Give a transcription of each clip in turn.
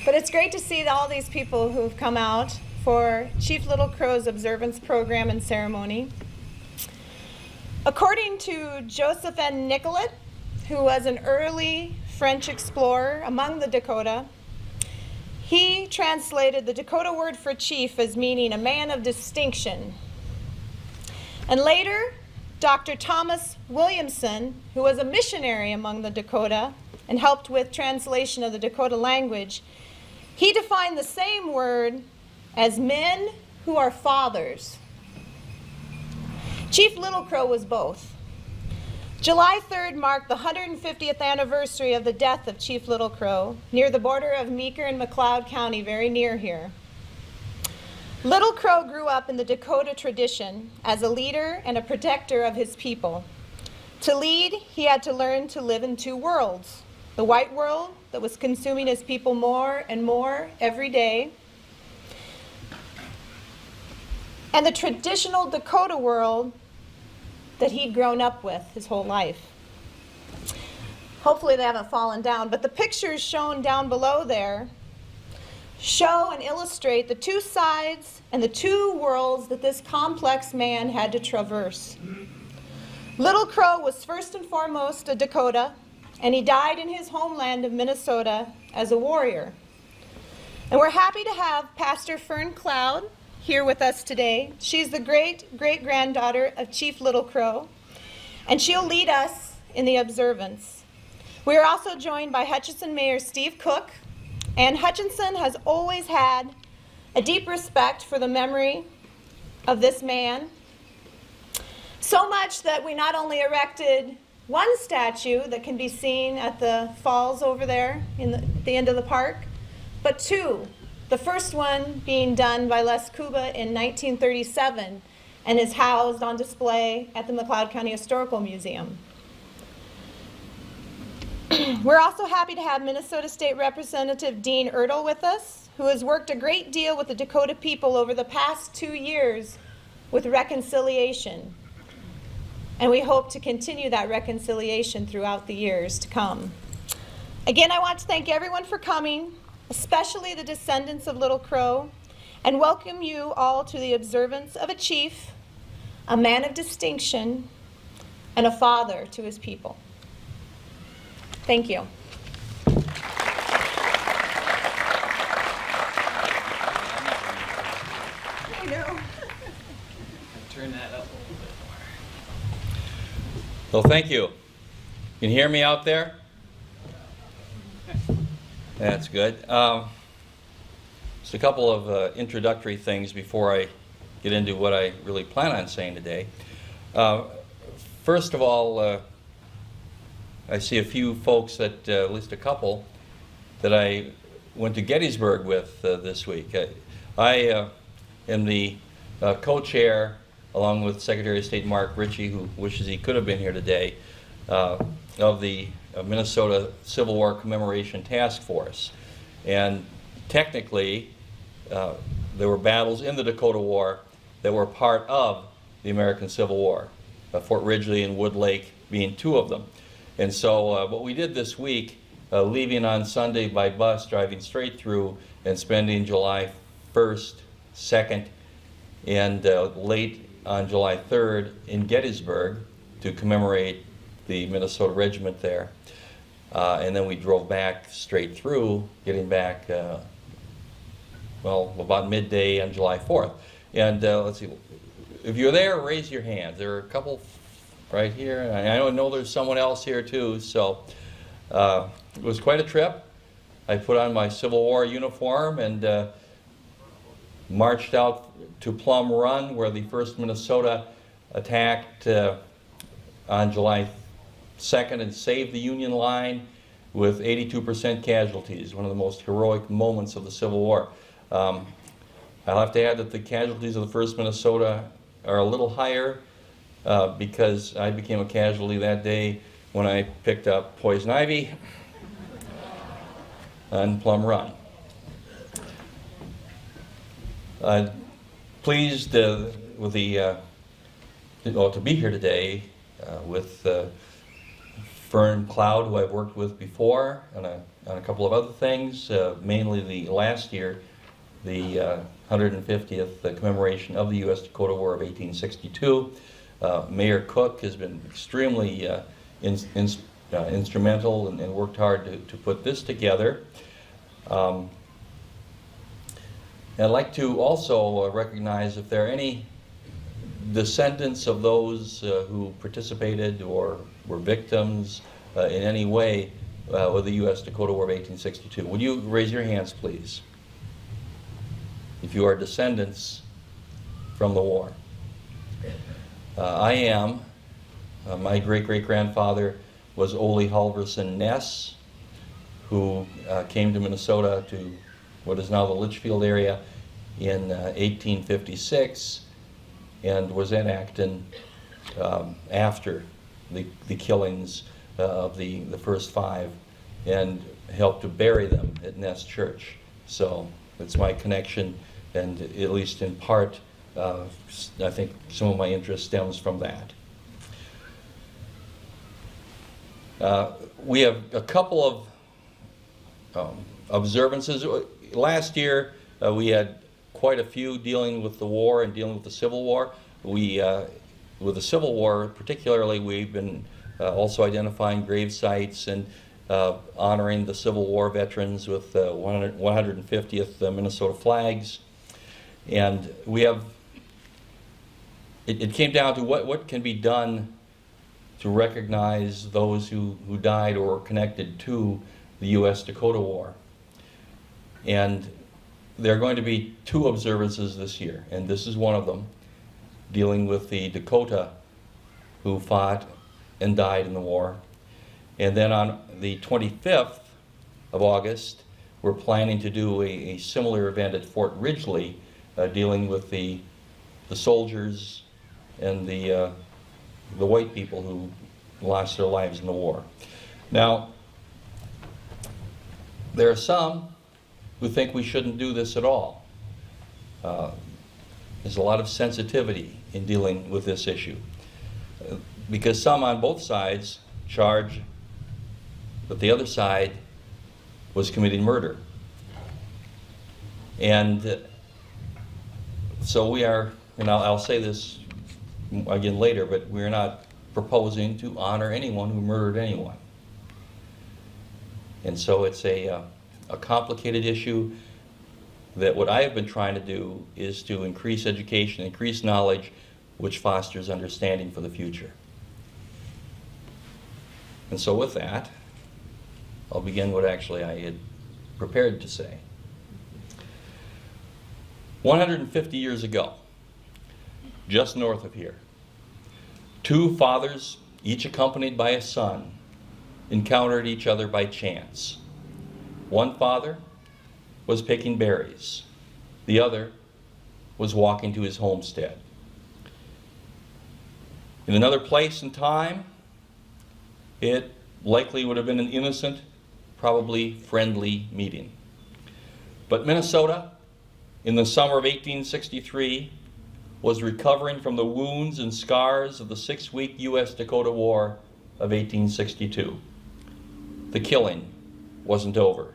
But it's great to see all these people who've come out for Chief Little Crow's observance program and ceremony. According to Joseph N. Nicolet, who was an early French explorer among the Dakota, he translated the Dakota word for chief as meaning a man of distinction. And later, Dr. Thomas Williamson, who was a missionary among the Dakota and helped with translation of the Dakota language, he defined the same word as men who are fathers. Chief Little Crow was both. July 3rd marked the 150th anniversary of the death of Chief Little Crow near the border of Meeker and McLeod County, very near here. Little Crow grew up in the Dakota tradition as a leader and a protector of his people. To lead, he had to learn to live in two worlds: the white world that was consuming his people more and more every day, and the traditional Dakota world that he'd grown up with his whole life. Hopefully they haven't fallen down, but the pictures shown down below there show and illustrate the two sides and the two worlds that this complex man had to traverse. Little Crow was first and foremost a Dakota, and he died in his homeland of Minnesota as a warrior. And we're happy to have Pastor Fern Cloud here with us today. She's the great-great-granddaughter of Chief Little Crow, and she'll lead us in the observance. We are also joined by Hutchinson Mayor Steve Cook, and Hutchinson has always had a deep respect for the memory of this man, so much that we not only erected one statue that can be seen at the falls over there at the end of the park, but two. The first one being done by Les Cuba in 1937 and is housed on display at the McLeod County Historical Museum. We're also happy to have Minnesota State Representative Dean Ertl with us, who has worked a great deal with the Dakota people over the past 2 years with reconciliation. And we hope to continue that reconciliation throughout the years to come. Again, I want to thank everyone for coming, especially the descendants of Little Crow, and welcome you all to the observance of a chief, a man of distinction, and a father to his people. Thank you. I know. Turn that up a little bit more. Well, thank you. Can you hear me out there? That's good. Just a couple of introductory things before I get into what I really plan on saying today. First of all, I see a few folks, at least a couple, that I went to Gettysburg with this week. I am the co-chair, along with Secretary of State Mark Ritchie, who wishes he could have been here today, of the Minnesota Civil War Commemoration Task Force. And technically, there were battles in the Dakota War that were part of the American Civil War, Fort Ridgely and Wood Lake being two of them. And so what we did this week, leaving on Sunday by bus, driving straight through, and spending July 1st, 2nd, and late on July 3rd in Gettysburg to commemorate the Minnesota Regiment there. And then we drove back straight through, getting back, well, about midday on July 4th. And let's see, if you're there, raise your hands. There are a couple right here. And I know there's someone else here too, so it was quite a trip. I put on my Civil War uniform and marched out to Plum Run, where the 1st Minnesota attacked on July 2nd and saved the Union line with 82% casualties, one of the most heroic moments of the Civil War. I'll have to add that the casualties of the 1st Minnesota are a little higher because I became a casualty that day when I picked up poison ivy on Plum Run. Pleased with to be here today with Fern Cloud, who I've worked with before on a couple of other things, mainly the last year, the 150th commemoration of the U.S. Dakota War of 1862. Mayor Cook has been extremely instrumental and worked hard to put this together. I'd like to also recognize if there are any descendants of those who participated or were victims in any way with the U.S. Dakota War of 1862. Would you raise your hands, please, if you are descendants from the war? I am. My great-great-grandfather was Ole Halverson Ness, who came to Minnesota to what is now the Litchfield area in 1856 and was in Acton after the killings of the first 5 and helped to bury them at Ness Church. So it's my connection, and at least in part, I think some of my interest stems from that. We have a couple of observances. Last year, we had quite a few dealing with the war and dealing with the Civil War. With the Civil War particularly, we've been also identifying grave sites and honoring the Civil War veterans with 150th Minnesota flags. And we have, it came down to what can be done to recognize those who died or were connected to the U.S. Dakota War. And there are going to be 2 observances this year, and this is one of them, dealing with the Dakota who fought and died in the war. And then on the 25th of August, we're planning to do a similar event at Fort Ridgely, dealing with the soldiers and the white people who lost their lives in the war. Now, there are some who think we shouldn't do this at all. There's a lot of sensitivity in dealing with this issue, because some on both sides charge that the other side was committing murder. And so we are, and I'll say this again later, but we're not proposing to honor anyone who murdered anyone. And so it's a complicated issue that what I have been trying to do is to increase education, increase knowledge, which fosters understanding for the future. And so with that, I'll begin what actually I had prepared to say. 150 years ago, just north of here, 2 fathers, each accompanied by a son, encountered each other by chance. One father was picking berries. The other was walking to his homestead. In another place and time, it likely would have been an innocent, probably friendly meeting. But Minnesota, in the summer of 1863, was recovering from the wounds and scars of the 6-week U.S. Dakota War of 1862. The killing wasn't over.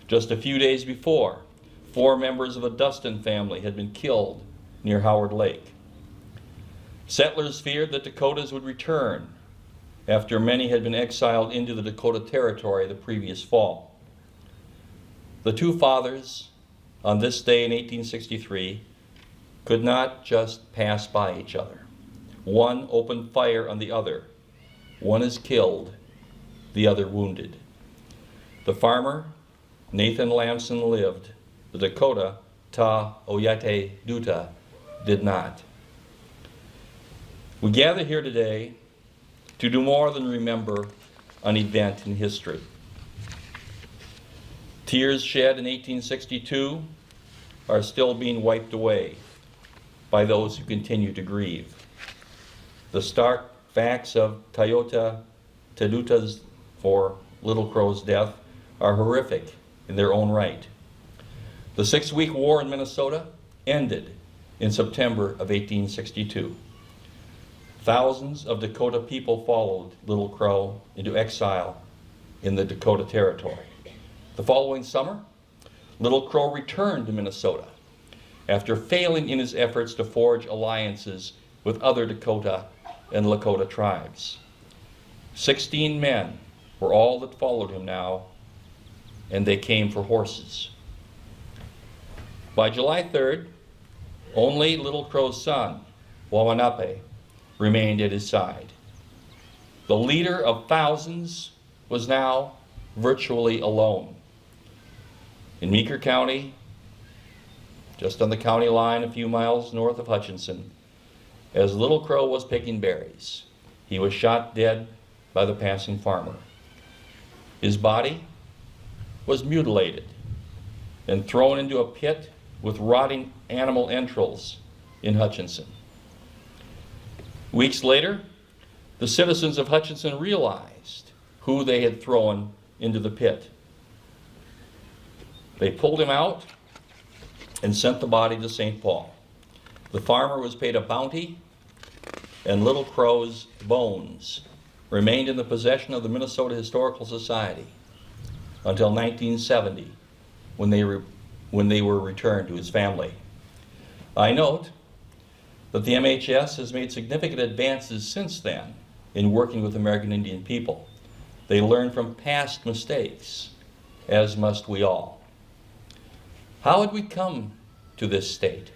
Just a few days before, 4 members of the Dustin family had been killed near Howard Lake. Settlers feared that Dakotas would return after many had been exiled into the Dakota Territory the previous fall. The 2 fathers, on this day in 1863, could not just pass by each other. One opened fire on the other. One is killed, the other wounded. The farmer, Nathan Lamson, lived. The Dakota, Ta Oyate Duta, did not. We gather here today to do more than remember an event in history. Tears shed in 1862 are still being wiped away by those who continue to grieve. The stark facts of Toyota Teduta's, for Little Crow's death, are horrific in their own right. The 6-week war in Minnesota ended in September of 1862. thousands of Dakota people followed Little Crow into exile in the Dakota Territory. The following summer, Little Crow returned to Minnesota after failing in his efforts to forge alliances with other Dakota and Lakota tribes. 16 men were all that followed him now, and they came for horses. By July 3rd, only Little Crow's son, Wawanape, remained at his side. The leader of thousands was now virtually alone. In Meeker County, just on the county line a few miles north of Hutchinson, as Little Crow was picking berries, he was shot dead by the passing farmer. His body was mutilated and thrown into a pit with rotting animal entrails in Hutchinson. Weeks later, the citizens of Hutchinson realized who they had thrown into the pit. They pulled him out and sent the body to St. Paul. The farmer was paid a bounty, and Little Crow's bones remained in the possession of the Minnesota Historical Society until 1970, when they were returned to his family. I note that the MHS has made significant advances since then in working with American Indian people. They learn from past mistakes, as must we all. How had we come to this state?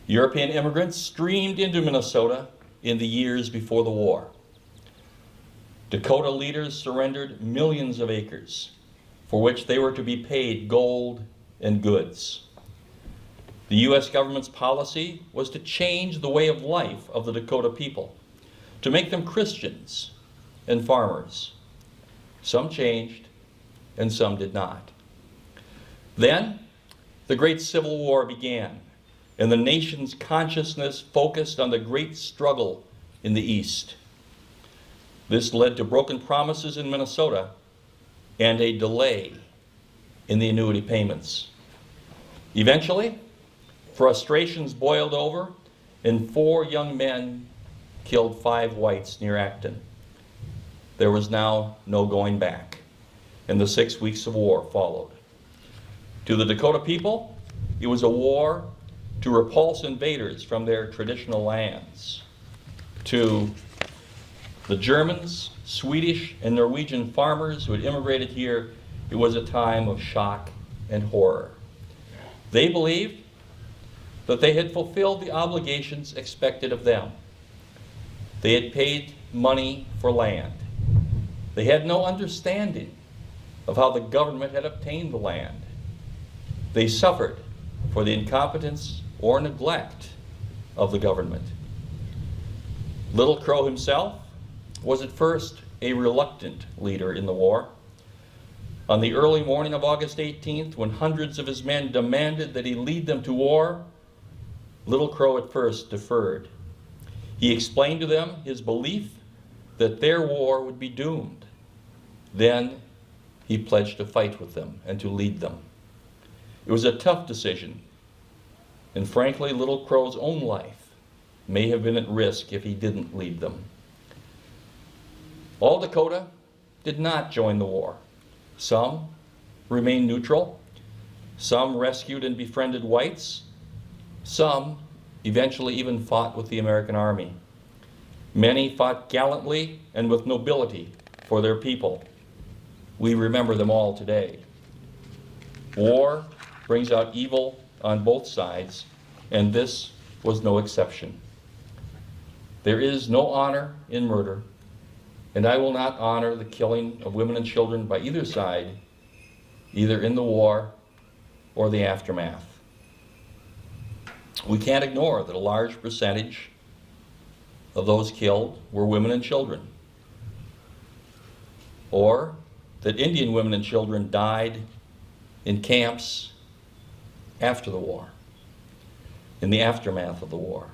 European immigrants streamed into Minnesota in the years before the war. Dakota leaders surrendered millions of acres for which they were to be paid gold and goods. The U.S. government's policy was to change the way of life of the Dakota people, to make them Christians and farmers. Some changed and some did not. Then, the Great Civil War began, and the nation's consciousness focused on the great struggle in the East. This led to broken promises in Minnesota and a delay in the annuity payments. Eventually, frustrations boiled over, and 4 young men killed 5 whites near Acton. There was now no going back, and the 6 weeks of war followed. To the Dakota people, it was a war to repulse invaders from their traditional lands. To the Germans, Swedish, and Norwegian farmers who had immigrated here, it was a time of shock and horror. They believed that they had fulfilled the obligations expected of them. They had paid money for land. They had no understanding of how the government had obtained the land. They suffered for the incompetence or neglect of the government. Little Crow himself was at first a reluctant leader in the war. On the early morning of August 18th, when hundreds of his men demanded that he lead them to war, Little Crow at first deferred. He explained to them his belief that their war would be doomed. Then he pledged to fight with them and to lead them. It was a tough decision, and frankly, Little Crow's own life may have been at risk if he didn't lead them. All Dakota did not join the war. Some remained neutral, some rescued and befriended whites, some eventually even fought with the American Army. Many fought gallantly and with nobility for their people. We remember them all today. War brings out evil on both sides, and this was no exception. There is no honor in murder, and I will not honor the killing of women and children by either side, either in the war or the aftermath. We can't ignore that a large percentage of those killed were women and children, or that Indian women and children died in camps after the war, in the aftermath of the war.